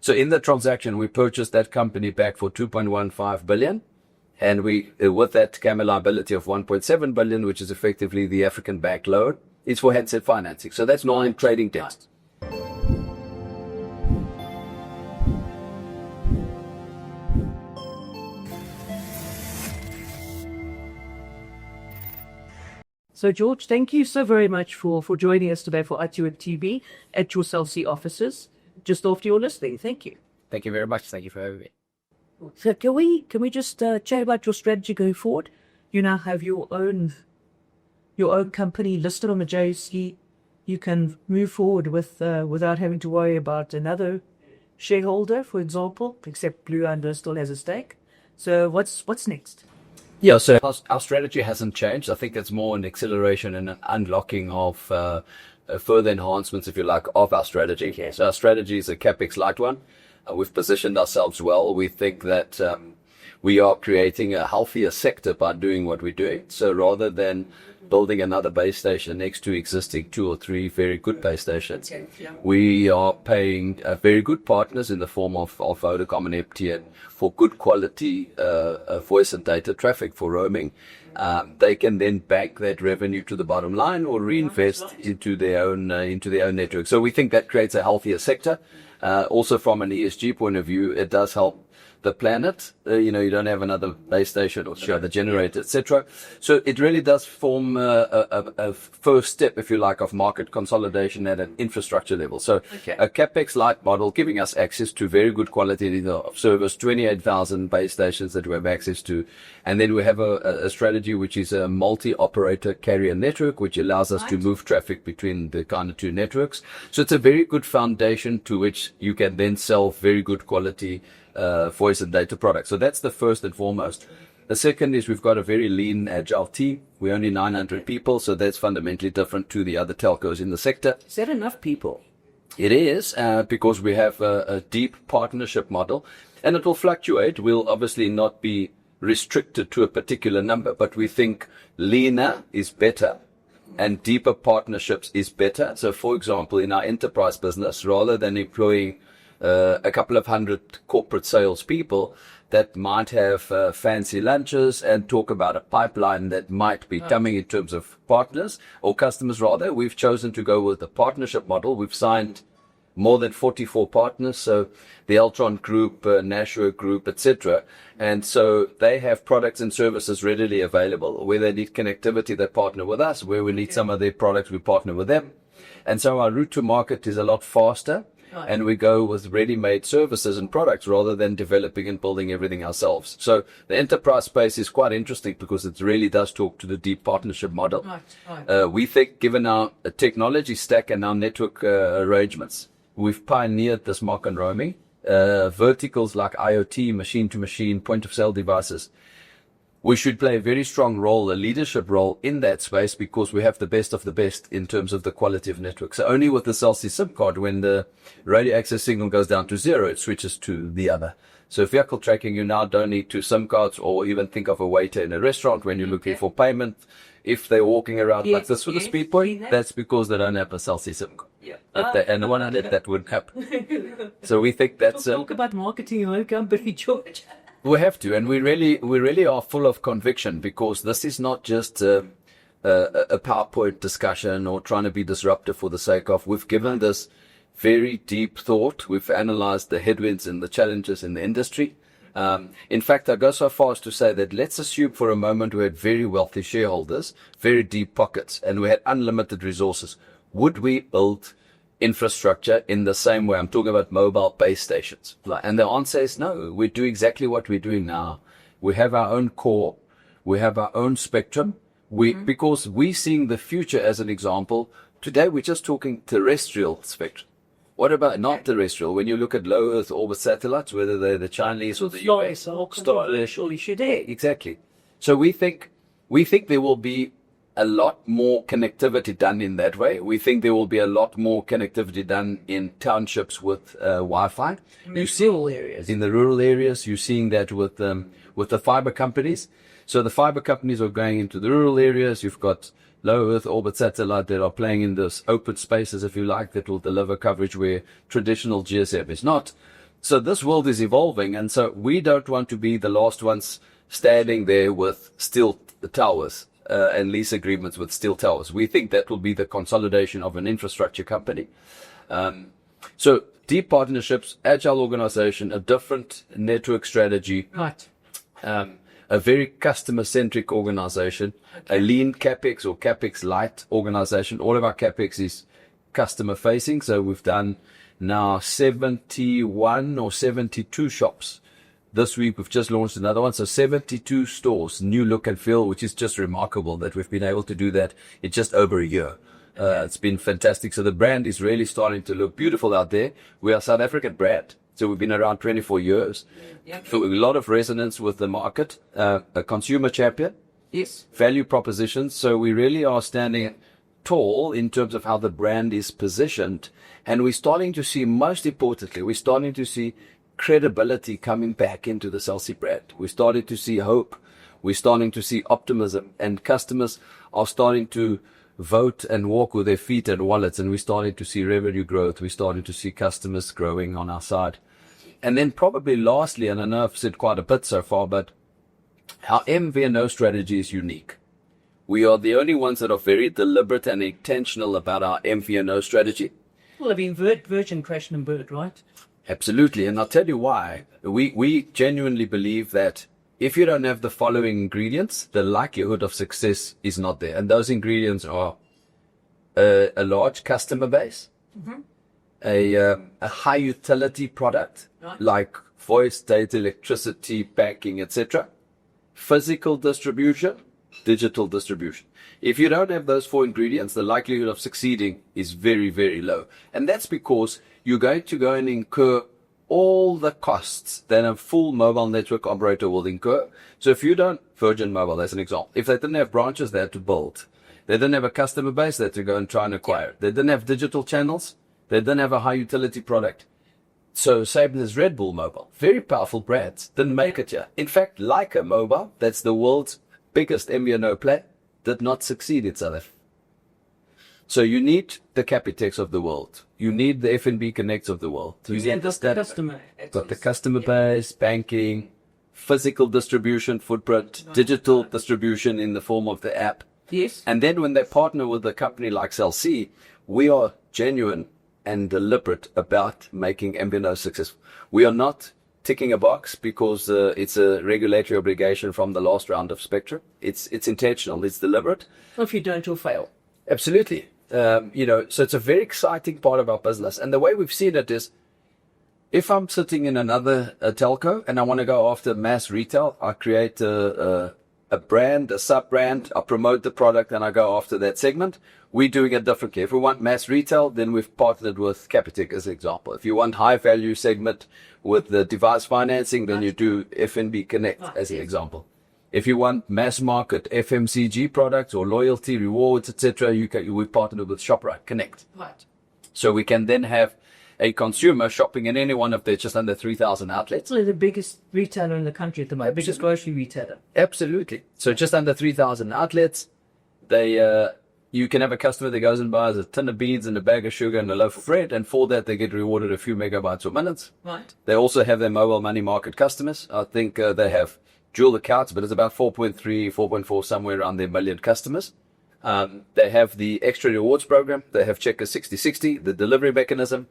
So in the transaction, we purchased that company back for 2.15 billion. And we, with that came a liability of 1.7 billion, which is effectively the African bank loan. It's for handset financing. So that's not in trading terms. So, George, thank you so very much for joining us today for ITWeb TV at your Cell C offices, just after your listing. Thank you. Thank you very much. Thank you for having me. So can we just chat about your strategy going forward? You now have your own company listed on the JSE. You can move forward with without having to worry about another shareholder, for example, except Blue Under still has a stake. So what's next? Yeah, so our strategy hasn't changed. I think it's more an acceleration and an unlocking of further enhancements, if you like, of our strategy. Okay. So our strategy is a CapEx light one. We've positioned ourselves well. We think that we are creating a healthier sector by doing what we're doing. So rather than building another base station next to existing 2 or 3 very good base stations, we are paying very good partners in the form of Vodacom and MTN for good quality voice and data traffic for roaming. They can then bank that revenue to the bottom line or reinvest into their own network. So we think that creates a healthier sector. Also from an ESG point of view, it does help the planet. You don't have another base station or the generator, etc. So it really does form a first step, if you like, of market consolidation at an infrastructure level. So a CapEx light model giving us access to very good quality of service, 28,000 base stations that we have access to. And then we have a strategy which is a multi-operator carrier network, which allows us to move traffic between the kind of 2 networks. So it's a very good foundation to which you can then sell very good quality voice and data products. So that's the first and foremost. The second is we've got a very lean, agile team. We're only 900 people, so that's fundamentally different to the other telcos in the sector. Is that enough people? It is, because we have a deep partnership model, and it will fluctuate. We'll obviously not be restricted to a particular number, but we think leaner is better and deeper partnerships is better. So, for example, in our enterprise business, rather than employing a couple of hundred corporate salespeople that might have fancy lunches and talk about a pipeline that might be coming in terms of partners or customers, rather, we've chosen to go with the partnership model. We've signed more than 44 partners, so the Altron Group, Nashua Group, etc. And so they have products and services readily available. Where they need connectivity, they partner with us. Where we need some of their products, we partner with them. And so our route to market is a lot faster. And we go with ready-made services and products rather than developing and building everything ourselves. So the enterprise space is quite interesting because it really does talk to the deep partnership model. We think, given our technology stack and our network arrangements, we've pioneered this market in roaming. Verticals like IoT, machine-to-machine, point-of-sale devices. We should play a very strong role, a leadership role in that space, because we have the best of the best in terms of the quality of network. So only with the Cell C SIM card, when the radio access signal goes down to 0, it switches to the other. So vehicle tracking, you now don't need 2 SIM cards, or even think of a waiter in a restaurant when you're looking for payment. If they're walking around like this with a speed point, that's because they don't have a Cell C SIM card. And the one on it, that wouldn't happen. So we think that's... Talk about marketing your own company, George. We have to, and we really are full of conviction, because this is not just a PowerPoint discussion or trying to be disruptive for the sake of. We've given this very deep thought. We've analyzed the headwinds and the challenges in the industry. In fact, I go so far as to say that let's assume for a moment we had very wealthy shareholders, very deep pockets, and we had unlimited resources. Would we build infrastructure in the same way? I'm talking about mobile base stations. And the answer is no. We do exactly what we're doing now. We have our own core. We have our own spectrum. Because we're seeing the future as an example. Today, we're just talking terrestrial spectrum. What about not terrestrial? When you look at low Earth orbit satellites, whether they're the Chinese or the US, surely should they? Exactly. So we think there will be a lot more connectivity done in that way. We think there will be a lot more connectivity done in townships with Wi-Fi. In rural areas. In the rural areas, you're seeing that with the fiber companies. So the fiber companies are going into the rural areas. You've got low Earth orbit satellite that are playing in those open spaces, if you like, that will deliver coverage where traditional GSM is not. So this world is evolving, and so we don't want to be the last ones standing there with steel towers and lease agreements with steel towers. We think that will be the consolidation of an infrastructure company. So deep partnerships, agile organization, a different network strategy, Right. a very customer-centric organization, a lean CapEx or CapEx light organization. All of our CapEx is customer-facing, so we've done now 71 or 72 shops. This week we've just launched another one, so 72 stores, new look and feel, which is just remarkable that we've been able to do that in just over a year. It's been fantastic. So the brand is really starting to look beautiful out there. We are a South African brand, so we've been around 24 years. So a lot of resonance with the market, a consumer champion, Yes. value propositions. So we really are standing tall in terms of how the brand is positioned. And we're starting to see, most importantly, we're starting to see credibility coming back into the Cell C brand. We're starting to see hope. We're starting to see optimism, and customers are starting to vote and walk with their feet and wallets. And we're starting to see revenue growth. We're starting to see customers growing on our side. And then probably lastly, and I know I've said quite a bit so far, but our MVNO strategy is unique. We are the only ones that are very deliberate and intentional about our MVNO strategy. Well, I mean, Virgin crashed and burned, right? Absolutely. And I'll tell you why. We genuinely believe that if you don't have the following ingredients, the likelihood of success is not there. And those ingredients are a large customer base, a high utility product, Right. like voice, data, electricity, banking, etc., physical distribution, digital distribution. If you don't have those four ingredients, the likelihood of succeeding is very, very low. And that's because you're going to go and incur all the costs that a full mobile network operator will incur. So if you don't, Virgin Mobile, as an example, if they didn't have branches they had to build, they didn't have a customer base they had to go and try and acquire, they didn't have digital channels, they didn't have a high utility product. So same as Red Bull Mobile, very powerful brands, didn't make it here. In fact, Leica Mobile, that's the world's biggest MVNO player, did not succeed in South Africa. So you need the Capitex of the world. You need the F&B Connects of the world. You need the customer. got the customer base, banking, physical distribution footprint, digital distribution in the form of the app. Yes. And then when they partner with a company like Cell C, we are genuine and deliberate about making MVNO successful. We are not ticking a box because it's a regulatory obligation from the last round of spectrum. It's intentional. It's deliberate. Well, if you don't, you'll fail. Absolutely. So it's a very exciting part of our business. And the way we've seen it is, if I'm sitting in another telco and I want to go after mass retail, I create a brand, a sub-brand, I promote the product and I go after that segment. We're doing it differently. If we want mass retail, then we've partnered with Capitec as an example. If you want high value segment with the device financing, then you do F&B Connect as an example. If you want mass market FMCG products or loyalty, rewards, etc., we partner with ShopRite Connect. Right. So we can then have a consumer shopping in any one of their just under 3,000 outlets. It's the biggest retailer in the country at the moment, biggest grocery retailer. Absolutely. So just under 3,000 outlets, you can have a customer that goes and buys a tin of beads and a bag of sugar and a loaf of bread, and for that they get rewarded a few megabytes or minutes. Right. They also have their mobile money market customers. I think they have dual accounts, but it's about 4.3, 4.4, somewhere around their million customers. They have the extra rewards program. They have Checker 6060, the delivery mechanism.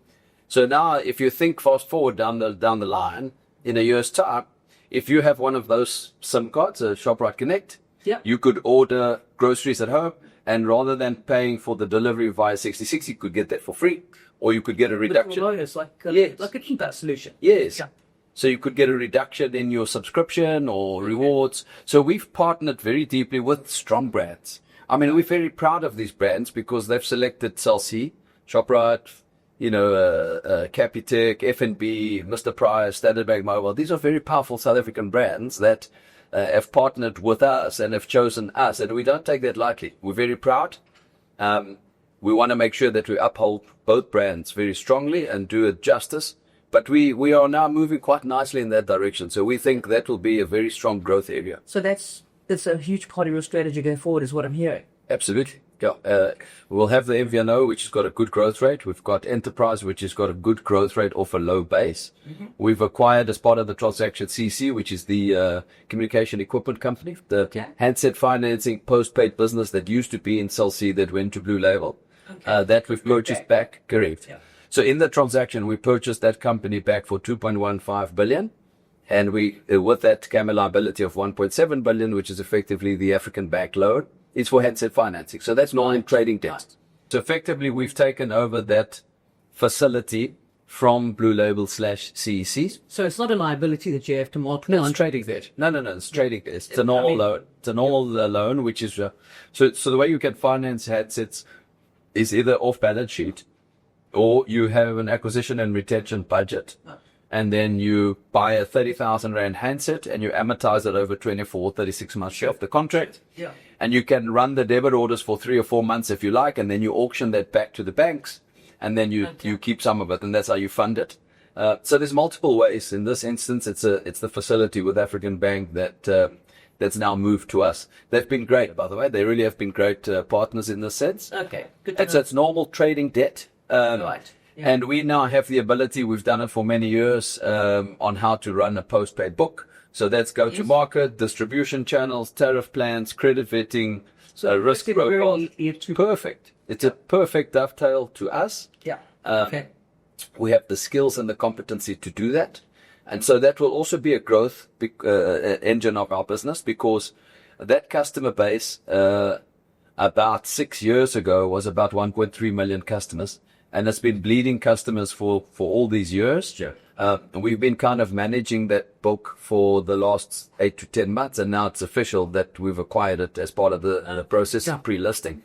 So now if you think fast forward down the line, in a year's time, if you have one of those SIM cards, a ShopRite Connect, you could order groceries at home, and rather than paying for the delivery via 6060, you could get that for free, or you could get a reduction. It's like a keep-out solution. Yes. Yeah. So you could get a reduction in your subscription or rewards. So we've partnered very deeply with strong brands. I mean, we're very proud of these brands because they've selected Cell C, ShopRite, Capitec, F&B, Mr. Price, Standard Bank Mobile. These are very powerful South African brands that have partnered with us and have chosen us. And we don't take that lightly. We're very proud. We want to make sure that we uphold both brands very strongly and do it justice. But we are now moving quite nicely in that direction. So we think that will be a very strong growth area. So that's a huge part of your strategy going forward, is what I'm hearing. Absolutely. Yeah, we'll have the MVNO, which has got a good growth rate. We've got Enterprise, which has got a good growth rate off a low base. We've acquired, as part of the transaction, CC, which is the communication equipment company, the handset financing postpaid business that used to be in Cell C that went to Blue Label. That we've purchased back. Correct. Yeah. So in the transaction, we purchased that company back for 2.15 billion. And we, with that came a liability of 1.7 billion, which is effectively the African bank loan. It's for handset financing. So that's non-trading debt. So effectively, we've taken over that facility from Blue Label / CEC. So it's not a liability that you have to mark. No, it's trading debt. No, it's trading debt. It's a normal loan. It's a normal loan, which is, so the way you can finance handsets is either off balance sheet or you have an acquisition and retention budget. And then you buy a 30,000 Rand handset and you amortize it over 24, 36 months of the contract. Yeah. And you can run the debit orders for 3 or 4 months if you like, and then you auction that back to the banks, and then you keep some of it, and that's how you fund it. So there's multiple ways. In this instance, it's the facility with African Bank that's now moved to us. They've been great, by the way. They really have been great partners in this sense. Okay, good. So it's normal trading debt. Right. Yeah. And we now have the ability, we've done it for many years, on how to run a postpaid book. So that's go-to-market, distribution channels, tariff plans, credit vetting, so risk profile. Perfect. It's a perfect dovetail to us. Yeah. We have the skills and the competency to do that. And so that will also be a growth engine of our business, because that customer base about 6 years ago was about 1.3 million customers. And it's been bleeding customers for all these years. Sure. And we've been kind of managing that book for the last 8 to 10 months. And now it's official that we've acquired it as part of the process of pre-listing.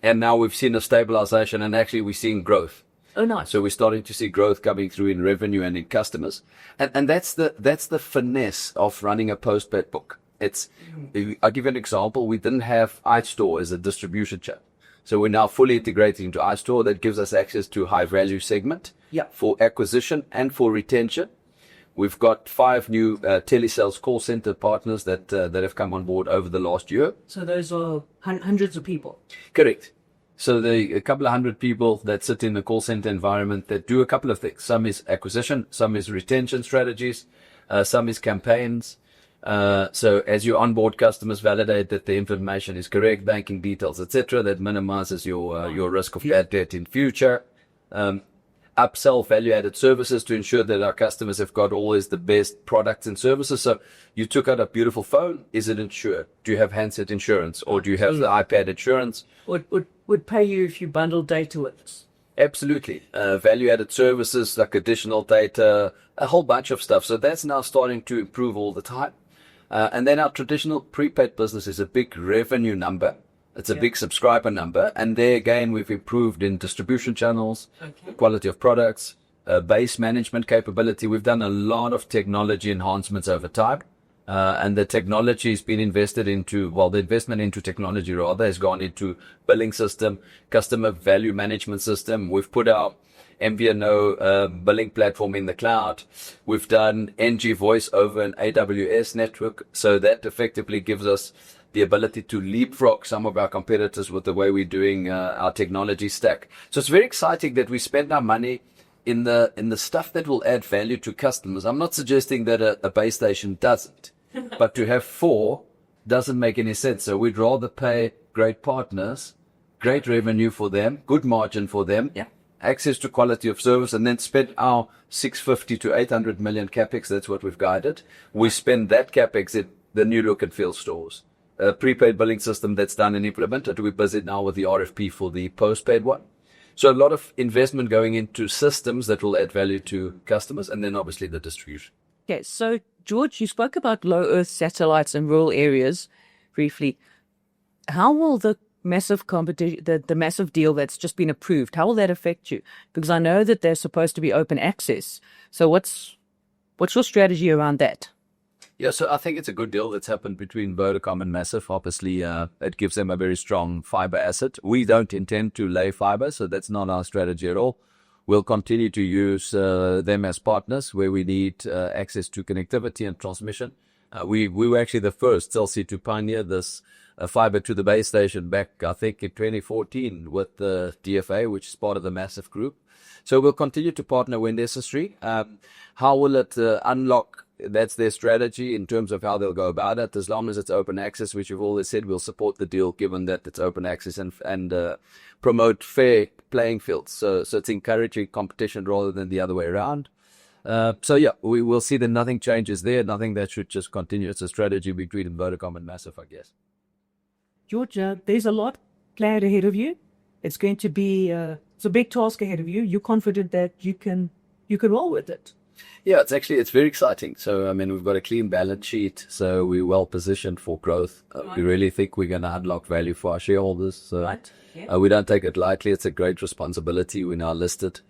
And now we've seen a stabilization, and actually we're seeing growth. Oh, nice. So we're starting to see growth coming through in revenue and in customers. And that's the finesse of running a postpaid book. I'll give you an example. We didn't have iStore as a distribution channel. So we're now fully integrated into iStore. That gives us access to high value segment for acquisition and for retention. We've got 5 new telesales call center partners that have come on board over the last year. So those are hundreds of people. Correct. So a couple of hundred people that sit in the call center environment that do a couple of things. Some is acquisition, some is retention strategies, some is campaigns. So as you onboard customers, validate that the information is correct, banking details, etc. That minimizes your risk of bad debt in future. Upsell value-added services to ensure that our customers have got always the best products and services. So you took out a beautiful phone. Is it insured? Do you have handset insurance, or do you have the iPad insurance? Would pay you if you bundle data with us. Absolutely. Value-added services like additional data, a whole bunch of stuff. So that's now starting to improve all the time. And then our traditional prepaid business is a big revenue number. It's a big subscriber number. And there again, we've improved in distribution channels, quality of products, base management capability. We've done a lot of technology enhancements over time. And the technology has been invested into, the investment into technology rather has gone into billing system, customer value management system. We've put our MVNO billing platform in the cloud. We've done NG voice over an AWS network. So that effectively gives us the ability to leapfrog some of our competitors with the way we're doing our technology stack. So it's very exciting that we spend our money in the stuff that will add value to customers. I'm not suggesting that a base station doesn't, but to have 4 doesn't make any sense. So we'd rather pay great partners, great revenue for them, good margin for them, access to quality of service, and then spend our 650 to 800 million capex. That's what we've guided. We spend that capex in the new look and feel stores. A prepaid billing system that's done and implemented. We're busy now with the RFP for the postpaid one. So a lot of investment going into systems that will add value to customers, and then obviously the distribution. Okay, so George, you spoke about low Earth satellites in rural areas briefly. How will the massive competition, the massive deal that's just been approved, how will that affect you? Because I know that there's supposed to be open access. So what's your strategy around that? Yeah, so I think it's a good deal that's happened between Vodacom and Massive. Obviously, it gives them a very strong fiber asset. We don't intend to lay fiber, so that's not our strategy at all. We'll continue to use them as partners where we need access to connectivity and transmission. We were actually the first Cell C to pioneer this fiber to the base station back, I think, in 2014 with the DFA, which is part of the massive group. So we'll continue to partner when necessary. How will it unlock? That's their strategy in terms of how they'll go about it. As long as it's open access, which we've always said, we'll support the deal given that it's open access and promote fair playing fields. So it's encouraging competition rather than the other way around. So yeah, we will see that nothing changes there. Nothing that should just continue. It's a strategy between Vodacom and Massive, I guess. George, there's a lot planned ahead of you. It's going to be it's a big task ahead of you. You're confident that you can roll with it. Yeah, it's very exciting. So, I mean, we've got a clean balance sheet, so we're well positioned for growth. We really think we're going to unlock value for our shareholders. Right. Yeah. We don't take it lightly. It's a great responsibility. We're now listed,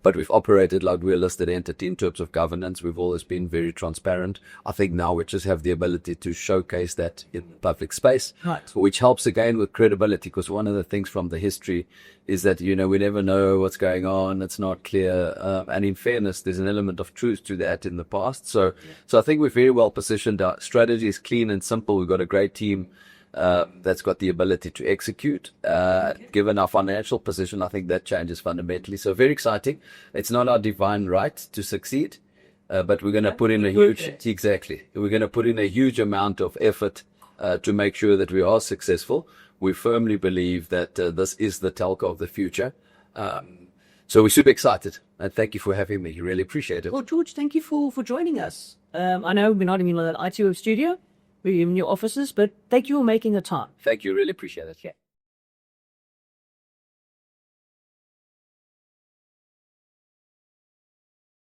but we've operated like we're a listed entity in terms of governance. We've always been very transparent. I think now we just have the ability to showcase that in the public space, right, which helps again with credibility, because one of the things from the history is that, we never know what's going on. It's not clear. And in fairness, there's an element of truth to that in the past. So I think we're very well positioned. Our strategy is clean and simple. We've got a great team that's got the ability to execute. Given our financial position, I think that changes fundamentally. So very exciting. It's not our divine right to succeed, but we're going to put in a we're going to put in a huge amount of effort to make sure that we are successful. We firmly believe that this is the telco of the future. So we're super excited. And thank you for having me. Really appreciate it. Well, George, thank you for joining us. I know we're not in the ITWeb studio. We're in your offices, but thank you for making the time. Thank you. Really appreciate it. Yeah.